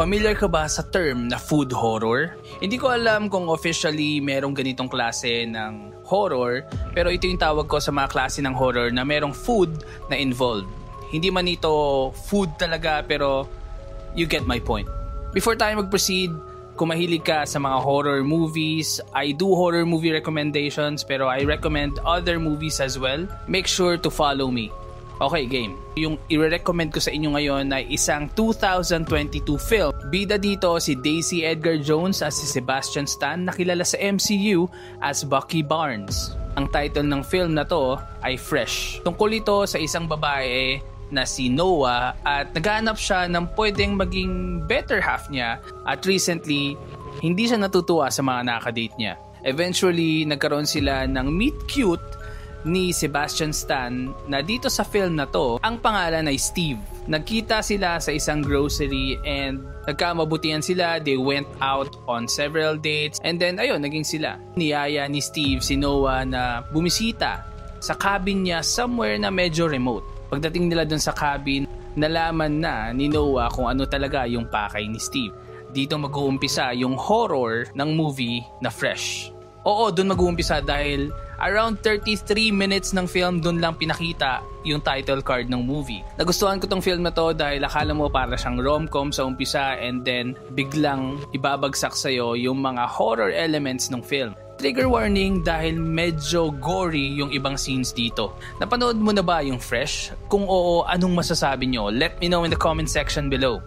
Familiar ka ba sa term na food horror? Hindi ko alam kung officially merong ganitong klase ng horror, pero ito yung tawag ko sa mga klase ng horror na merong food na involved. Hindi man ito food talaga, pero you get my point. Before tayo mag-proceed, kung mahilig ka sa mga horror movies, I do horror movie recommendations, pero I recommend other movies as well. Make sure to follow me. Okay, game. Yung i-recommend ko sa inyo ngayon ay isang 2022 film. Bida dito si Daisy Edgar Jones as si Sebastian Stan, nakilala sa MCU as Bucky Barnes. Ang title ng film na to ay Fresh. Tungkol ito sa isang babae na si Noah at naghahanap siya ng pwedeng maging better half niya at recently, hindi siya natutuwa sa mga nakadate niya. Eventually, nagkaroon sila ng meet cute ni Sebastian Stan na dito sa film na to, ang pangalan ay Steve. Nagkita sila sa isang grocery and nagkamabutihan sila. They went out on several dates and then ayun, naging sila. Niyaya ni Steve si Noah na bumisita sa cabin niya somewhere na medyo remote. Pagdating nila dun sa cabin, nalaman na ni Noah kung ano talaga yung pakay ni Steve. Dito mag-uumpisa yung horror ng movie na Fresh. Oo, dun mag-uumpisa dahil around 33 minutes ng film, dun lang pinakita yung title card ng movie. Nagustuhan ko tong film na to dahil akala mo para siyang rom-com sa umpisa and then biglang ibabagsak sa'yo yung mga horror elements ng film. Trigger warning dahil medyo gory yung ibang scenes dito. Napanood mo na ba yung Fresh? Kung oo, anong masasabi nyo? Let me know in the comment section below.